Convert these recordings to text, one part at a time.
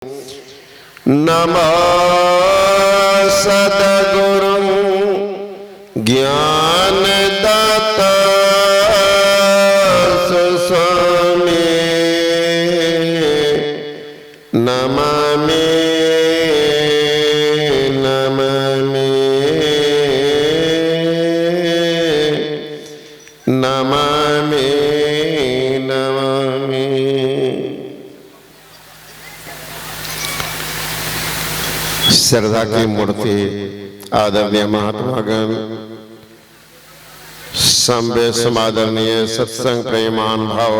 नमो सद्गुरु ज्ञानदाता स्वामी नमामि नमामि नमामि नमामि। श्रद्धा की मूर्ति आदरणीय महात्मागण, संवेद समादरणीय सत्संग प्रेमान भाव,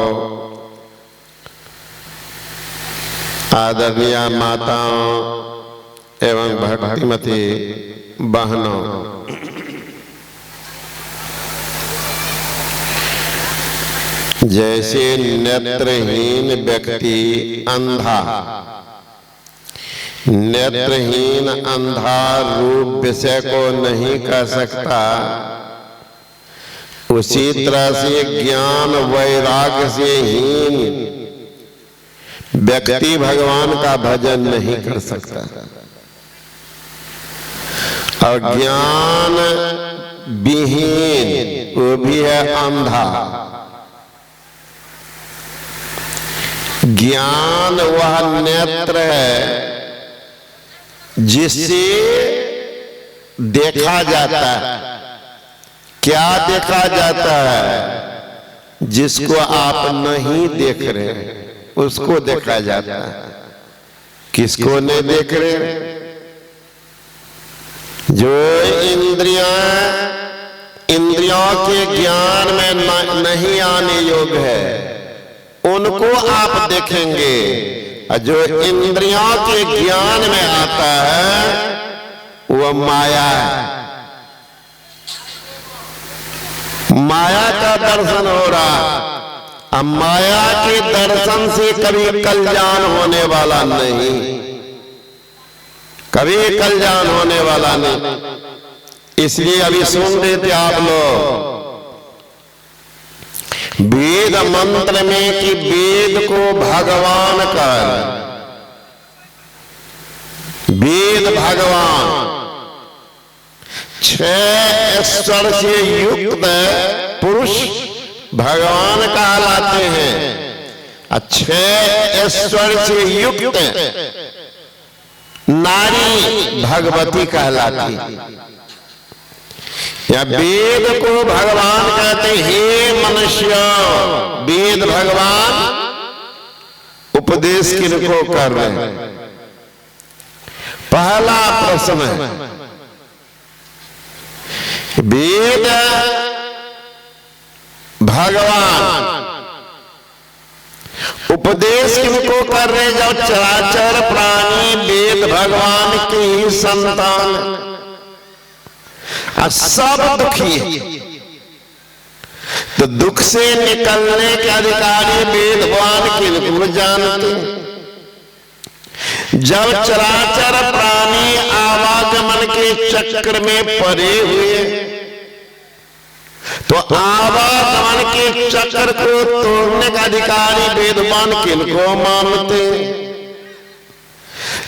आदरणीय माताओं एवं भक्तिमती बहनों, जैसे नेत्रहीन व्यक्ति अंधा, नेत्रहीन अंधा रूप विषय को नहीं कर सकता, उसी तरह से ज्ञान वैराग्य से हीन व्यक्ति भगवान का भजन नहीं कर सकता। और ज्ञान विहीन वो भी है अंधा। ज्ञान वह नेत्र है जिससे देखा जाता है। क्या देखा जाता है? जिसको आप नहीं देख रहे उसको देखा जाता है। किसको नहीं देख रहे? जो इंद्रियों के ज्ञान में नहीं आने योग्य है उनको आप देखेंगे, और जो इंद्रियों के ज्ञान में आता है वह माया है। माया का दर्शन हो रहा। अब माया के दर्शन से कभी कल्याण होने वाला नहीं, कभी कल्याण होने वाला नहीं। इसलिए अभी सुन रहे थे आप लोग वेद मंत्र में कि वेद को भगवान कर, वेद भगवान 6 ऐश्वर्य से युक्त पुरुष भगवान कहलाते हैं, 6 ऐश्वर्य से युक्त नारी भगवती कहलाती। या वेद को भगवान कहते, हे मनुष्य, वेद भगवान उपदेश किनको कर रहे हैं? पहला प्रश्न है, वेद भगवान उपदेश किनको कर रहे? जब चराचर प्राणी वेद भगवान की ही संतान, सब दुखी है, तो दुख से निकलने के अधिकारी वेद भगवान किनको जानते? जब चराचर प्राणी आवागमन के चक्र में पड़े हुए तो आवागमन के चक्र को तोड़ने का अधिकारी वेद भगवान किनको मानते?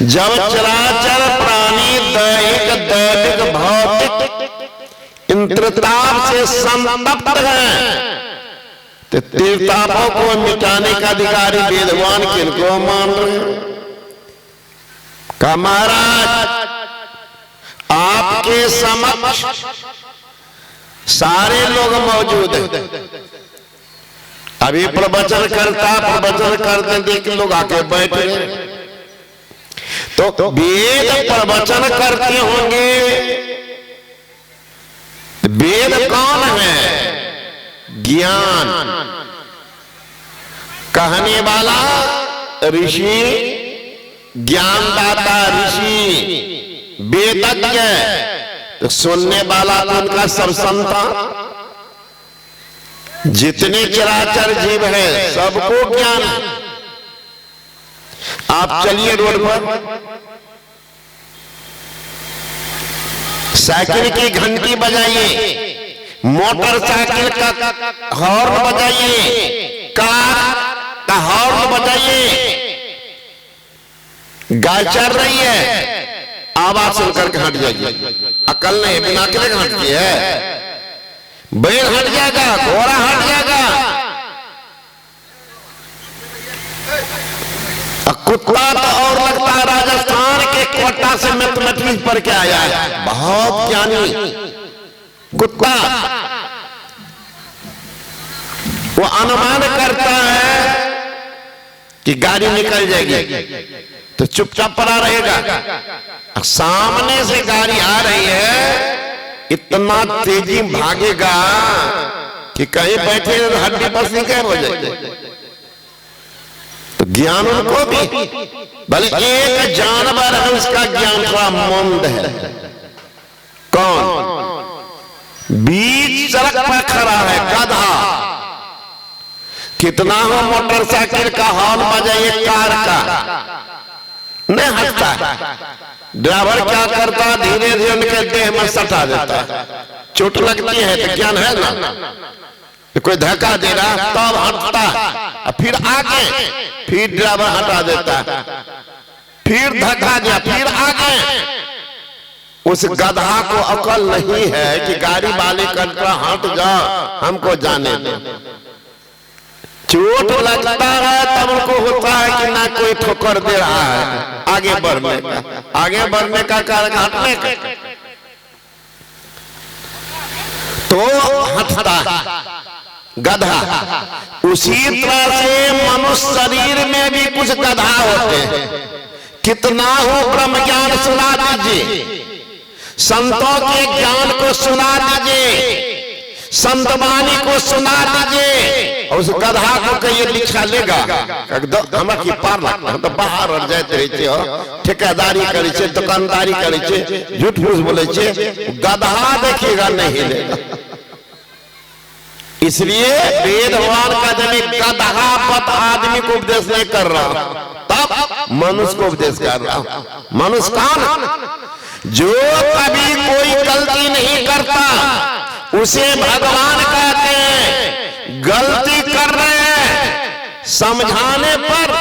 जब चराचर प्राणी दैहिक भौतिक इंद्रताप से संतप्त हैं तो तीर्थापों को मिटाने का अधिकारी वेद भगवान किनको मान रहे हैं? का महाराज आपके समक्ष सारे लोग मौजूद हैं। अभी प्रवचन करते देख लोग आके बैठे, तो वेद प्रवचन करते होंगे। वेद कौन है? ज्ञान कहने वाला ऋषि, ज्ञानदाता ऋषि, वेदज्ञ। तो सुनने वाला तो उनका सब संतान, जितने चराचर जीव है सबको ज्ञान। आप चलिए रोड पर, साइकिल की घंटी बजाइए, मोटरसाइकिल का हॉर्न बजाइए, कार का हॉर्न बजाइए, गाय चल रही है, आवाज सुनकर के हट जाएगी। अकल नहीं, बिना अकल के हटती है। बैल हट जाएगा, घोड़ा हट जाएगा, कुत्ता तो और लगता है राजस्थान के कोटा से मैथमेटिक्स पढ़ के आया है, बहुत ज्ञानी कुत्ता। वो अनुमान करता है कि गाड़ी निकल जाएगी तो चुपचाप पड़ा रहेगा। सामने से गाड़ी आ रही है, इतना तेजी भागेगा कि कहीं बैठे हड्डी बस निकल हो जाएगी। तो ज्ञान उनको भी, भले एक जानवर है उसका ज्ञान थोड़ा मंद है। कौन? बीच सड़क पर खड़ा है गधा, कितना हो मोटरसाइकिल का हॉर्न बजाइए, कार का नहीं हटता है। ड्राइवर क्या करता है, धीरे धीरे उनके देह में सटा देता है। चोट लगती है तो ज्ञान है ना, तो कोई धक्का दे रहा तब हटता, फिर आगे, फिर ड्राइवर हटा देता, फिर धक्का दिया, फिर आगे। उस गधा को अकल नहीं है कि गाड़ी वाले कहता हट जाओ, हमको जाने दो। चोट लगता है तब उनको होता है कि ना कोई ठोकर दे रहा है आगे बढ़ने का, आगे बढ़ने का कारण हटने का, तो हटता गधा। उसी तरह से मनुष्य शरीर में भी कुछ गधा होते हैं। कितना हो ब्रह्म ज्ञान सुना दीजिए, संतों के ज्ञान को सुना दीजिए, संतवाणी को सुना दीजिए, और उस गधा को कहिए लिखा लेगा हमारा की पार लगता, हम तो बाहर और जाते रहते हो, ठेकेदारी करे छे, दुकानदारी करे छे, झूठ फूस बोले छे, गधा देखिएगा नहीं लेगा। इसलिए वेद भगवान का जब गधापत आदमी को उपदेश नहीं कर रहा, तब मनुष्य को उपदेश कर रहा। मनुष्य कौन? जो कभी कोई गलती नहीं करता उसे भगवान कहते हैं। गलती कर रहे हैं, समझाने पर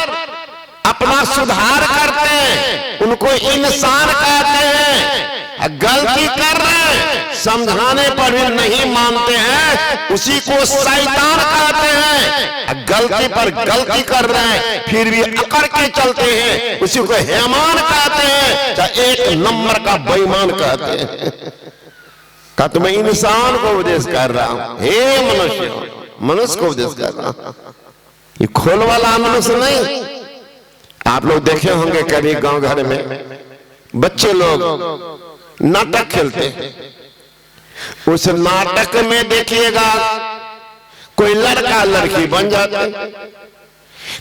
अपना सुधार करते हैं, उनको इंसान कहते हैं। गलती कर रहे हैं, समझाने पर भी नहीं मानते हैं, उसी को शैतान कहते हैं। गलती पर गलती कर रहे हैं फिर भी अकड़ के चलते हैं, उसी को हैमान कहते हैं, चाहे एक नंबर का बेईमान कहते हैं। का तो मैं इंसान को उपदेश कर रहा हूं, हे मनुष्य, मनुष्य को उपदेश कर रहा हूं, ये खोल वाला मनुष्य नहीं। आप लोग देखे होंगे कभी गांव घर में बच्चे लोग नाटक खेलते हैं, उस नाटक में देखिएगा कोई लड़का लड़की बन जाते,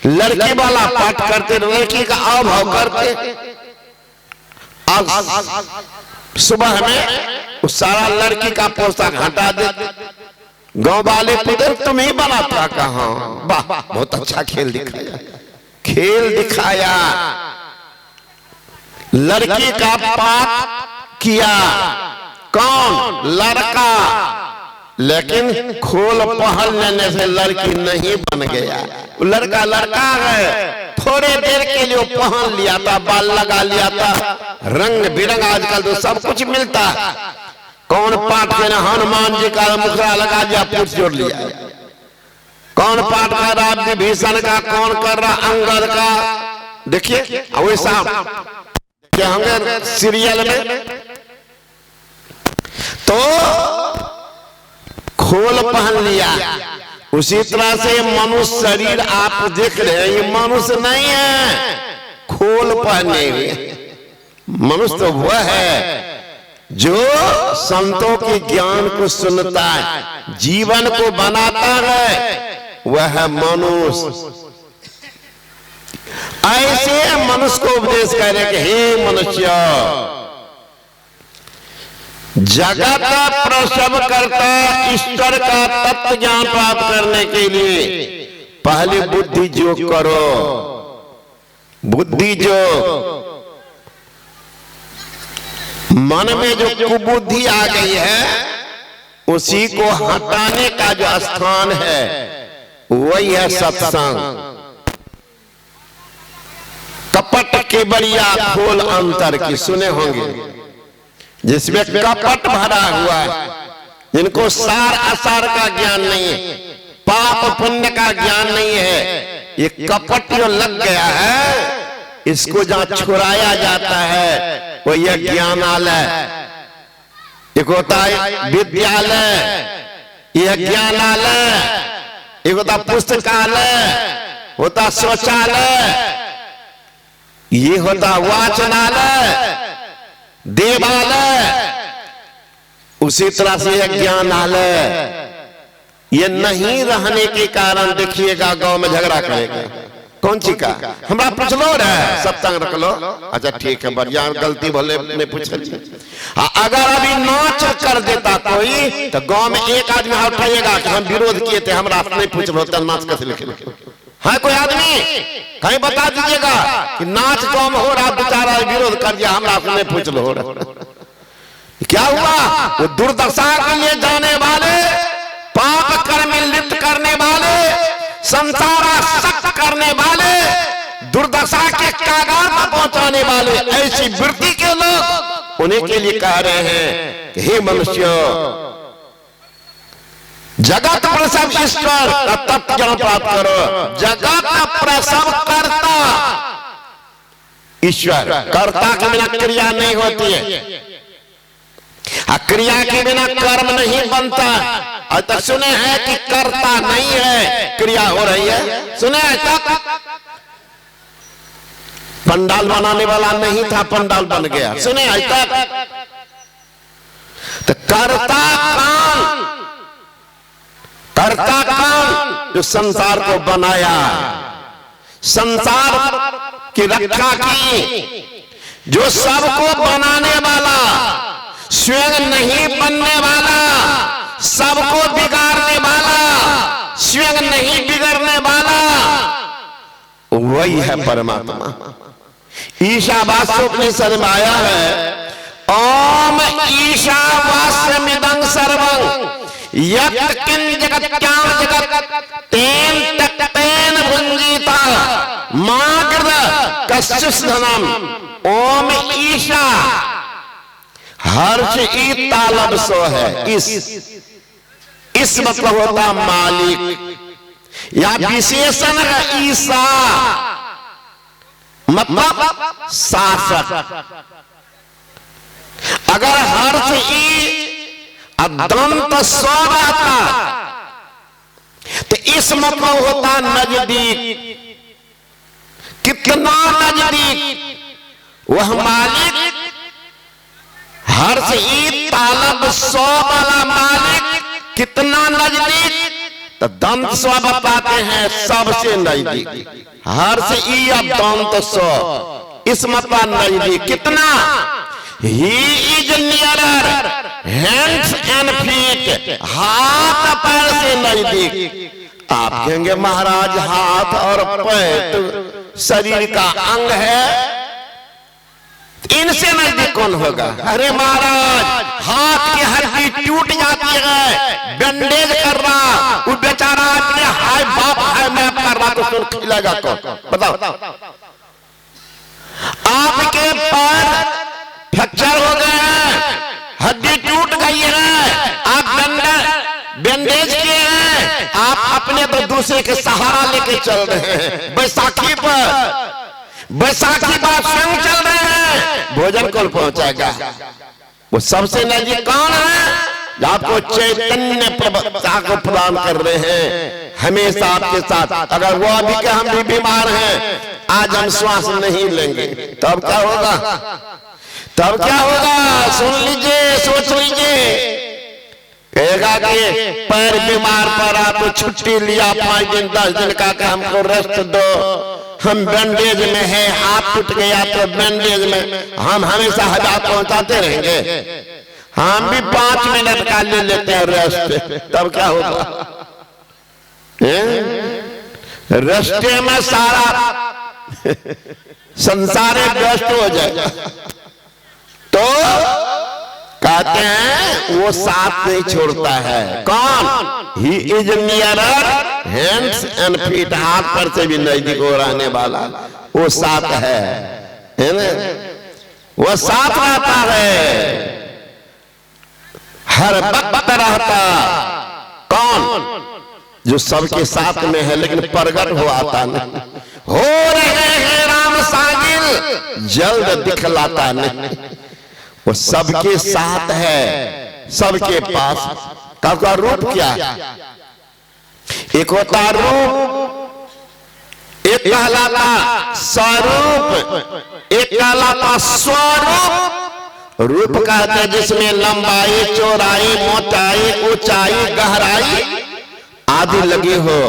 लड़की वाला पाठ करते, लड़की का अभाव करते। सुबह में उस सारा लड़की का पोशाक हटा देते, गांव वाले पुत्र तुम ही बनाता कहा, वाह बहुत अच्छा खेल दिखाया, खेल दिखाया। लड़की का पाठ किया कौन? लड़का, लेकिन खोल पहल लेने से लड़की नहीं बन गया। लड़का लड़का है, थोड़े देर के लिए पहन लिया था, बाल लगा लिया था, रंग बिरंग आजकल तो सब कुछ मिलता। कौन पाठ के हनुमान जी का मुखड़ा लगा दिया, पुट जोड़ लिया। कौन पाठ कर रहा विभीषण का, कौन कर रहा अंगद का। देखिए वैसा होंगे सीरियल में, तो खोल पहन लिया। उसी तरह से मनुष्य शरीर आप देख रहे हैं, ये मनुष्य नहीं है खोल पहने हुए। मनुष्य तो वह है जो संतों के ज्ञान को सुनता है, जीवन को बनाता है, वह है मनुष्य। ऐसे मनुष्य को उपदेश करे कि हे मनुष्य, जगत प्रसव करता ईश्वर का तत्व ज्ञान प्राप्त करने के लिए पहले बुद्धि योग करो। बुद्धि योग, मन में जो कुबुद्धि आ गई है उसी को हटाने का जो स्थान है वही है सत्संग। कपट की बढ़िया खोल अंतर की सुने होंगे, जिसमें कपट भरा हुआ है, जिनको सार असार का ज्ञान नहीं है, पाप पुण्य का ज्ञान नहीं है। ये कपट जो लग गया है, इसको जहां छुड़ाया जाता है वो यह ज्ञानालय। एक होता है विद्यालय, यह ज्ञानालय। एक होता पुस्तकालय, होता शौचालय, ये होता वाचनालय, देवालय। उसी तरह से यह ज्ञानालय, ये नहीं रहने के कारण देखिएगा गांव में झगड़ा करेगा। कौन सी का हमरा पूछ लो रे, सत्संग रख लो। अच्छा ठीक है, बढ़िया, गलती भले ने पूछ। अगर अभी नाच कर देता कोई तो गांव में एक आदमी उठाइएगा कि हम विरोध किए थे, हमरा नहीं पूछ लो तो नाच कैसे लिखे है कोई आदमी? कहीं बता दीजिएगा कि नाच गांव में हो रहा, बेचारा विरोध कर दिया, हमरा नहीं पूछ लो। क्या हुआ? वो दुर्दशा के लिए जाने वाले, पाप कर्म में लिप्त करने वाले, संसारासक्त करने वाले, दुर्दशा के कागार पर पहुंचाने वाले, ऐसी वृत्ति के लोग, उन्हीं के लिए कह रहे हैं कि हे मनुष्य, जगत प्रसव ईश्वर का तत्व ज्ञान प्राप्त करो। जगत प्रसव करता ईश्वर, कर्ता के बिना क्रिया नहीं होती है, क्रिया के बिना कर्म नहीं बनता। आज तक सुने हैं कि कर्ता नहीं है, क्रिया हो रही है? सुने हैं तक? पंडाल बनाने वाला नहीं था, पंडाल बन गया। सुने आज तक? तो कर्ता कौन? कर्ता कौन? जो संसार को बनाया, संसार की रक्षा की, जो सबको बनाने वाला, स्वयं नहीं बनने वाला, सबको बिगाड़ने वाला, स्वयं नहीं बिगड़ने वाला, वही है परमात्मा। ईशावास्योपनिषद में आया है, ओम ईशावास्यमिदं सर्वं यत् किंच जगत्यां जगत् तेन तत्तेन भुंजीता मा कृत कश्चित् धनम्। ओम ईशा, हर्ष ई तालब सो है, इस मतलब होता मालिक, या विशेषण है ईसा, मतलब शासक। अगर हर्ष ई दंत स्व रहता तो इस मतलब होता नजदीक। कितना नजदीक? वह मालिक, हर्ष ई तालब सौ वाला मालिक कितना नजदीक? तो दंत स्व बताते हैं सबसे नजदीक। हर्ष ई अब दंत स्व, इस मतलब नजदीक। कितना? He is nearer hands and feet, हाथ पैर से नजदीक। आप कहेंगे महाराज हाथ और पैर शरीर का अंग है, इनसे नजदीक कौन होगा? अरे महाराज, हाथ की हड्डी टूट जाती है, बैंडेज कर रहा, वो बेचारा अपने हाय बाप हाय मैं कर रहा, तो सुन खिलाएगा कौन? बताओ। आपके पैर फ्रैक्चर हो गए हैं, हड्डी टूट गई है, आप बैंडेज किए हैं, आप अपने तो दूसरे के सहारा लेके चल रहे हैं। बैसाखी पर स्वयं चल रहे हैं, भोजन कौन पहुंचाएगा? वो सबसे नजदीक कौन है? आपको चैतन्य प्रभुता को प्रदान कर रहे हैं हमेशा आपके साथ। अगर वो अभी के हम भी बीमार हैं, आज हम श्वास नहीं लेंगे, तब क्या होगा? तब क्या होगा? सुन लीजिए, सोच लीजिए। कहेगा कि पैर बीमार पड़ा तो छुट्टी लिया 5 दिन 10 दिन का, हमको रेस्ट दो, हम बैंडेज में है, हाथ टूट गया तो बैंडेज में हम हमेशा हजार पहुंचाते रहेंगे? हम भी 5 मिनट का ले लेते हैं रेस्ट, तब क्या होगा? रेस्टे में सारा संसार व्यस्त हो जाएगा। तो कहते हैं वो साथ नहीं छोड़ता है। कौन? He is nearer hands and feet, हाथ पर से भी नजदीक हो रहने वाला वो साथ है ना? वो साथ रहता है, हर वक्त रहता। कौन? जो सबके साथ में है लेकिन प्रगट हो आता नहीं। हो रहे हैं राम सागिल, जल्द दिखलाता नहीं। वो सबके साथ है, सबके पास। का रूप क्या? एक होता रूप, एक कहलाता स्वरूप, एक कहलाता स्वरूप। रूप कहते हैं जिसमें लंबाई, चौड़ाई, मोटाई, ऊंचाई, गहराई आदि लगी हो,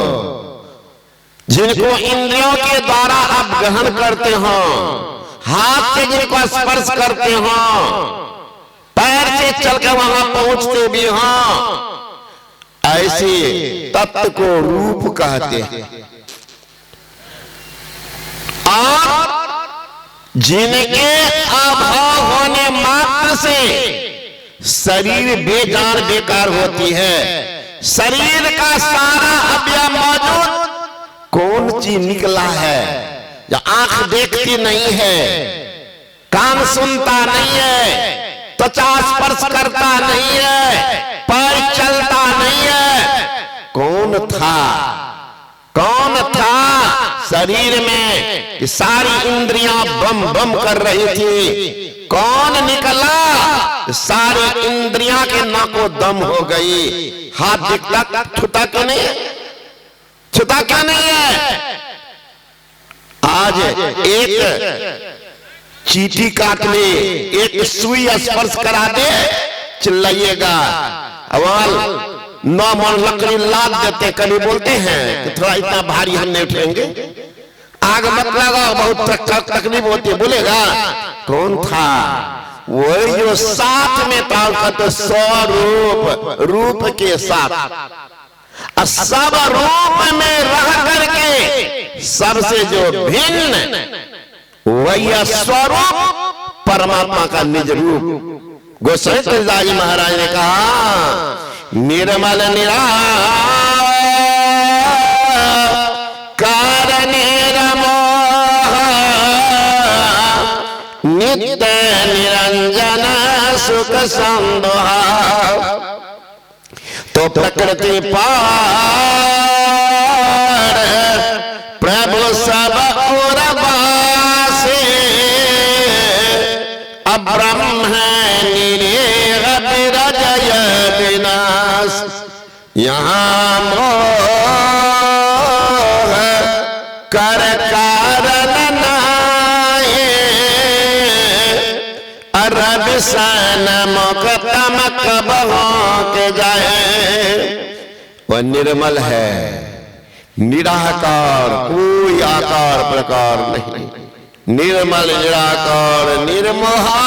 जिनको इंद्रियों के द्वारा आप ग्रहण करते हो, हाथ से जिनको स्पर्श करते हो, पैर से चलकर वहां पहुंचते भी हो, ऐसे तत्व को रूप कहते हैं। और जिनके अभाव होने मात्र से शरीर बेजान बेकार होती है। शरीर का सारा अवयव मौजूद, कौन चीज निकला है? या आंख देखती नहीं है, कान सुनता नहीं है, त्वचा स्पर्श करता नहीं है, पैर चलता नहीं है। कौन था? कौन था शरीर में कि सारी इंद्रियां बम बम कर रही थी? कौन निकला? सारी इंद्रियां के नाको दम हो गई। हाथ दिखता, छूता क्यों नहीं है? छूता क्या नहीं है? आज एक चीटी काट ले, एक सुई स्पर्श करा दे, चिल्लाइएगा। अवाल 9 मन लकड़ी लाद देते। कभी बोलते हैं कि थोड़ा इतना भारी हम नहीं उठेंगे, आग मत लगाओ, बहुत तकलीफ होती है। बोलेगा कौन था? वही जो साथ में था, तो स्वरूप, रूप के साथ, सब रूप में रह करके सबसे जो भिन्न, वही स्वरूप परमात्मा का निज रूप। गोसाई तुलसीदास जी महाराज ने कहा, निर्मल निराकार निर्मोह नित्य निरंजन सुख संदोहा। तो प्रकृति पार प्रभु सब और वासे, अब्रह्म निरेह विरजय विनाश। यहाँ मोह कर कारण नाये, अरब सन मुख तमक बहों के जाए। वह निर्मल है, निराकार, कोई आकार प्रकार नहीं। निर्मल निराकार निर्मोहा,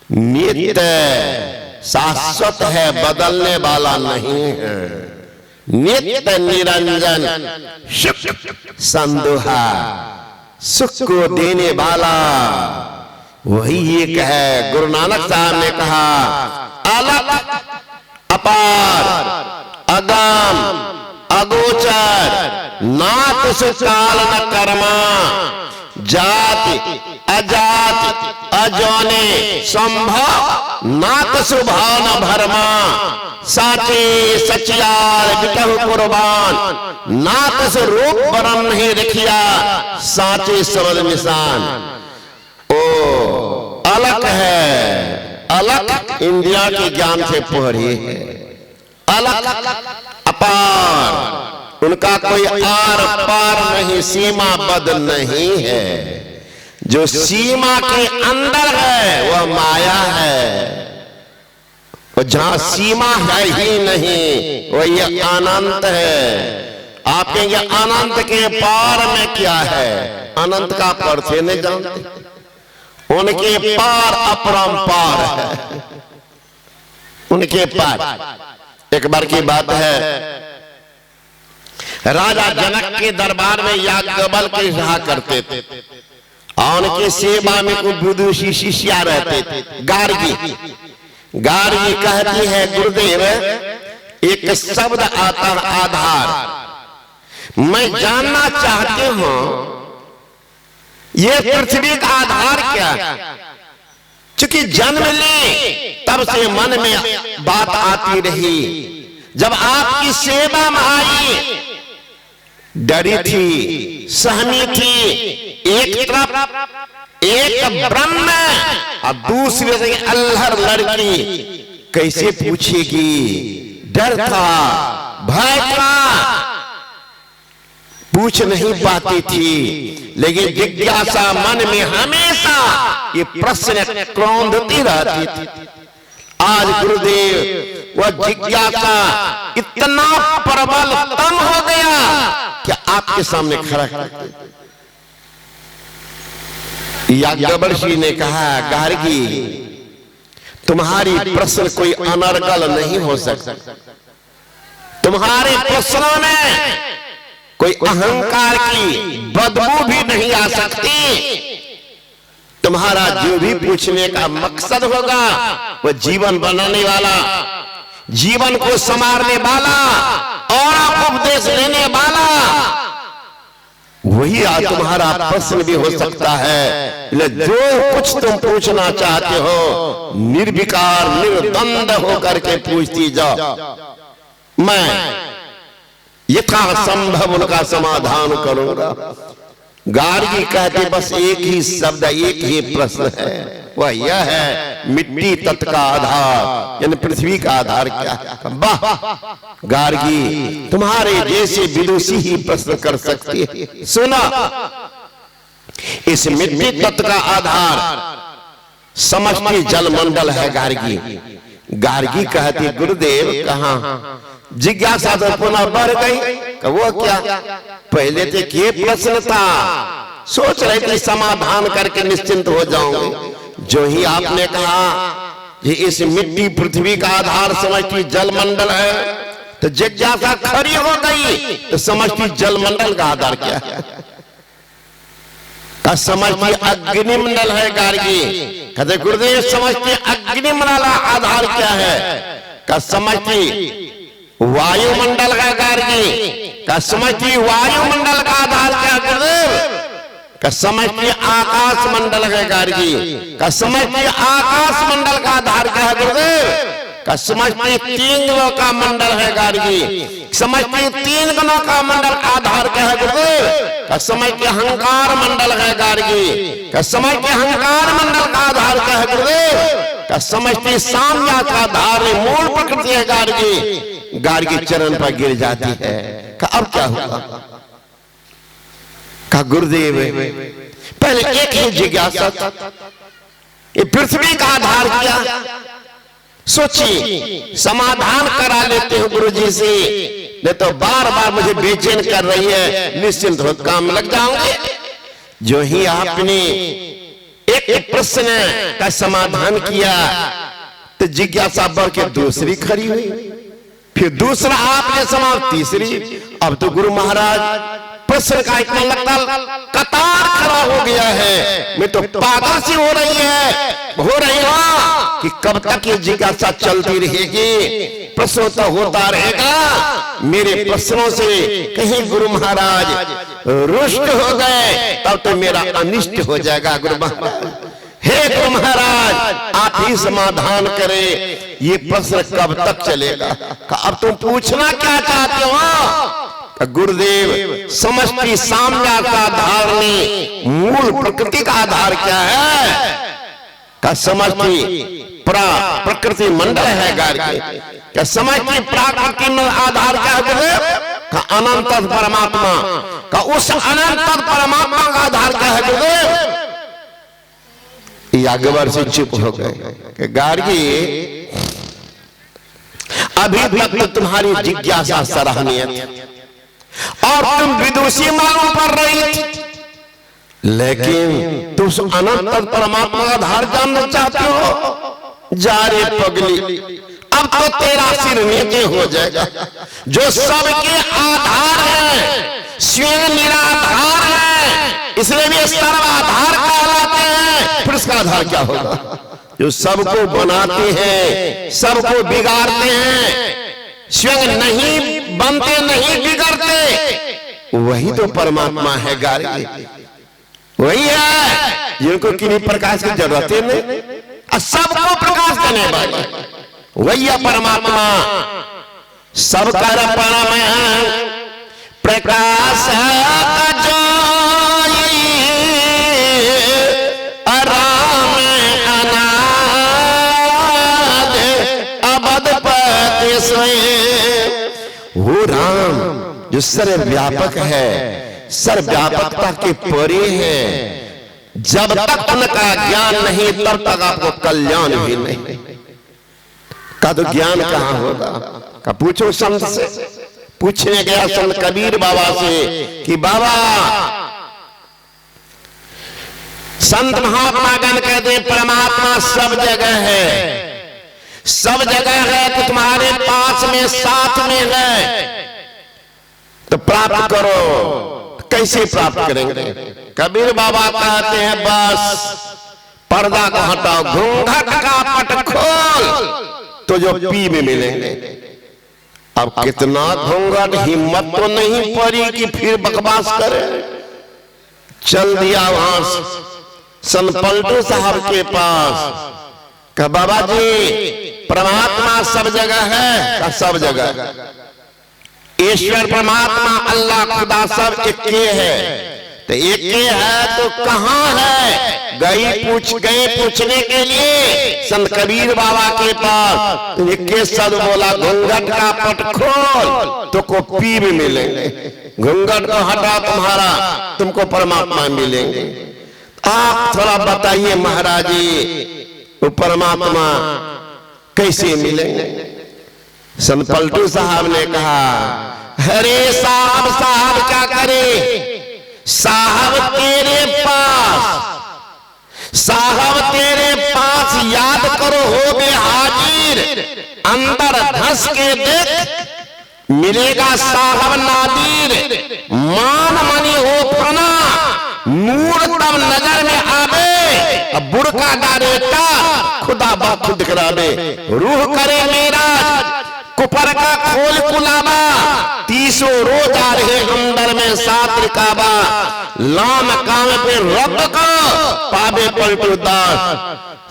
नित्य शाश्वत है, बदलने वाला नहीं है। नित्य निरंजन सुख संदोहा, सुख को देने वाला वही एक है। गुरु नानक साहब ने कहा, अलग अपार अगम अगोचर, ना कुछ काल न कर्मा, जाति अजाति अजौने संभव, ना कुछ भाव न भरमा। साचे सचियार बिटहु कुर्बान, ना कुछ रूप बरम नहीं रखिया, साचे सबल निशान। ओ अलग है, अलग इंद्रिया के ज्ञान से पहरी है, अलग अपार, उनका कोई आर पार नहीं, सीमा बद नहीं है। जो सीमा के अंदर है वह माया है, और जहां सीमा है ही नहीं वह ये अनंत है। आप कहेंगे अनंत के पार में क्या है? अनंत का पर से नहीं जानते, उनके पार अपरंपार है, उनके पार। एक बार की बात है, राजा जनक के दरबार में याज्ञवल्क्य रहा करते थे, और उनके सेवा में कोई विदुषी शिष्या रहते थे। गार्गी कहती है गुरुदेव एक शब्द आता आधार, मैं जानना चाहती हूं ये पृथ्वी का आधार क्या। चूंकि जन्म ले तब से मन में बात आती रही, जब आपकी सेवा में आई डरी थी, सहमी थी। एक तरफ एक ब्रह्म और दूसरे से अल्हड़ लड़की, कैसे पूछेगी, डर था, भय था, पूछ नहीं पाती थी। लेकिन जिज्ञासा मन में हमेशा ये प्रश्न क्रोंधती रहती थी। आज गुरुदेव वह जिज्ञासा इतना प्रबल तम हो गया कि आपके सामने खड़ा करते। याज्ञवल्क्य ने कहा गार्गी तुम्हारी प्रश्न कोई अनर्गल नहीं हो सकता, तुम्हारे प्रश्नों में कोई अहंकार की बदबू भी नहीं आ सकती। तुम्हारा जो भी पूछने का मकसद होगा वो जीवन बनाने वाला, जीवन को संवारने वाला और उपदेश देने वाला, वही आज तुम्हारा प्रश्न भी हो सकता है। जो कुछ तुम पूछना चाहते हो निर्विकार निर्द्वंद होकर के पूछती जाओ, मैं यथासंभव उनका समाधान करूंगा। गार्गी कहते बस एक ही शब्द, एक ही प्रश्न है, वह यह है मिट्टी तत्व का आधार यानी पृथ्वी का आधार क्या है। वाह गार्गी तुम्हारे जैसे विदुषी ही प्रश्न कर सकती है। सुना इस मिट्टी तत्व का आधार समष्टि जलमंडल है। गार्गी कहती गुरुदेव कहां जिज्ञासा तो पुनः बढ़ गई। वो क्या पहले तो ये प्रश्न था, सोच रहे थे समाधान करके निश्चिंत हो जाऊंगे। जो ही आपने कहा ये इस मिट्टी पृथ्वी का आधार समष्टि जलमंडल है तो जिज्ञासा खड़ी हो गई। तो समष्टि जलमंडल का आधार क्या है? का समष्टि अग्निमंडल है। गार्गी कहते गुरुदेव समष्टि अग्निमंडल आधार क्या है? का समष्टि वायुमंडल का। गार्गी का समष्टि वायुमंडल का आधार क्या गुरुदेव? का समष्टि आकाश मंडल है। गार्गी का समष्टि आकाश मंडल का आधार क्या है गुरुदेव? का समष्टि तीन गुणों का मंडल है। गार्गी समष्टि तीन गुणों का मंडल आधार क्या है गुरुदेव? का समष्टि अहंकार मंडल है। गार्गी का समष्टि अहंकार मंडल का आधार क्या है गुरुदेव? का समष्टि साम्या का आधार मूल प्रकृति है। गार्गी चरण पर गिर जाती है। का अब क्या होगा? का गुरुदेव पहले एक ही जिज्ञासा, ये पृथ्वी का आधार क्या? सोचिए समाधान करा लेते हो गुरु जी से, नहीं तो बार बार मुझे बेचैन कर रही है, निश्चिंत हो काम लग जाओगे। जो ही आपने एक प्रश्न का समाधान किया तो जिज्ञासा बढ़ के दूसरी खड़ी हुई, फिर दूसरा आपने समाप्त तीसरी। अब तो गुरु महाराज प्रश्न का इतना लगता कतार खड़ा हो गया है, मैं तो पागल सी हो रही हो कि कब तक ये जिज्ञासा चलती रहेगी, प्रश्न तो होता रहेगा। मेरे प्रश्नों से कहीं गुरु महाराज रुष्ट हो गए तब तो मेरा अनिष्ट हो जाएगा। गुरु महाराज हे गुरु महाराज आप ही समाधान करें, ये प्रश्न कब तक चलेगा? अब तुम पूछना क्या चाहते हो? गुरुदेव समष्टि साम्या का आधार में मूल प्रकृति का आधार क्या है? का समष्टि प्रकृति मंडल है। गार्गी का समष्टि प्रकृति में आधार क्या है गुरुदेव? का अनंत परमात्मा। का उस अनंत परमात्मा का आधार क्या है गुरुदेव? याज्ञवल्क्य चुप हो गए कि गार्गी अभी तक तो तुम्हारी जिज्ञासा सराहनीय थी और तुम विदुषी मालूम पड़ रही थी, लेकिन तुम अनंत परमात्मा का आधार जानना चाहते हो। जा रे पगली अब तो तेरा सिर नीचे हो जाएगा। जो सबके आधार है स्वयं निराधार है, इसलिए भी सर्वाधार का आधार क्या होगा? जो सबको बनाते हैं, सबको बिगाड़ते हैं, स्वयं नहीं बनते, नहीं बिगड़ते, वही तो परमात्मा है गारी, वही है जिनको किन्हीं प्रकाश की जरूरत है नहीं, सबको प्रकाश देने वाले वही है परमात्मा। सबका परम प्रकाश राम अनाद अबदपति स्वयं। वो राम जो सर्वव्यापक है, सर्वव्यापकता के परे है, जब तक उनका ज्ञान नहीं तब तक आपको कल्याण भी नहीं। का तो ज्ञान कहां होगा? का पूछो संत से। पूछने गया संत कबीर बाबा से कि बाबा, संत महात्मा गण कहते परमात्मा सब जगह है, सब जगह है तो तुम्हारे पास में साथ में है, तो प्राप्त करो। कैसे प्राप्त करेंगे? कबीर बाबा कहते हैं बस पर्दा को हटाओ, घूंघट का पट खोल, तो जो पी में मिलेंगे। अब कितना घूंघट, हिम्मत तो नहीं पड़ी कि फिर बकवास करे। चल दिया वहां संत पलटू साहब के पास, कहा बाबा जी परमात्मा सब जगह है? का सब जगह। ईश्वर परमात्मा अल्लाह खुदा सब एक है, तो एक है तो कहां है? गए पूछने के लिए संत कबीर बाबा के पास, तो एक शब्द बोला घूंघट का पट खोल, तो को पी भी मिलेंगे। घूंघट को हटा तुम्हारा, तुमको परमात्मा मिलेंगे। आप थोड़ा बताइए महाराज जी, वो परमात्मा कैसे मिलेंगे? संत पलटू साहब ने कहा, अरे साहब क्या करे, साहब तेरे पास याद करो हो गए हाजिर, अंदर धंस के देख मिलेगा साहब नादिर, मान मनी हो फना नूर तब नजर में आवे, अब बुरका डालेटा खुदा बा खुद करावे, रूह करे मेरा कुपर का खोल कुलाबा, 30 रोज आ रहे अंदर में सात रिकाबा, लाम काम पे रब को पावे पलटू दास।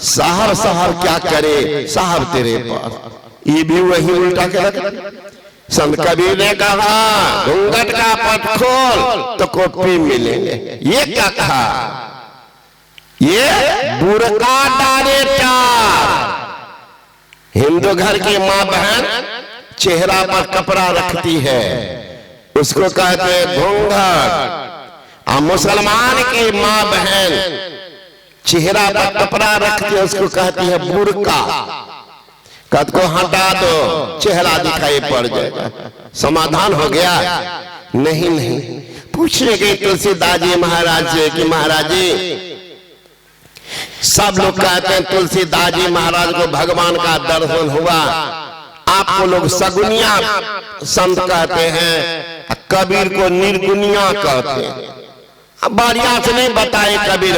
साहब क्या करे, साहब तेरे पास। ये भी वही उल्टा के रख। संत कबीर ने कहा घूंघट का पट खोल तो कॉपी मिलेंगे। ये क्या कहा? ये बुरका डालेटा। हिंदू घर की माँ बहन चेहरा पर कपड़ा रखती है, उसको कहते हैं घूंघट। मुसलमान की माँ बहन चेहरा पर कपड़ा रखती है, उसको कहती है बुरका। कद को हटा दो, चेहरा दिखाई पड़ जाएगा। समाधान हो गया? नहीं। पूछने गए तुलसीदास जी महाराज से कि महाराज जी, सब लोग कहते हैं तुलसीदास जी महाराज को भगवान का दर्शन हुआ, आपको लोग सगुनिया संत कहते हैं, कबीर को निर्गुनिया कहते हैं। अब बारिया से नहीं बताए कबीर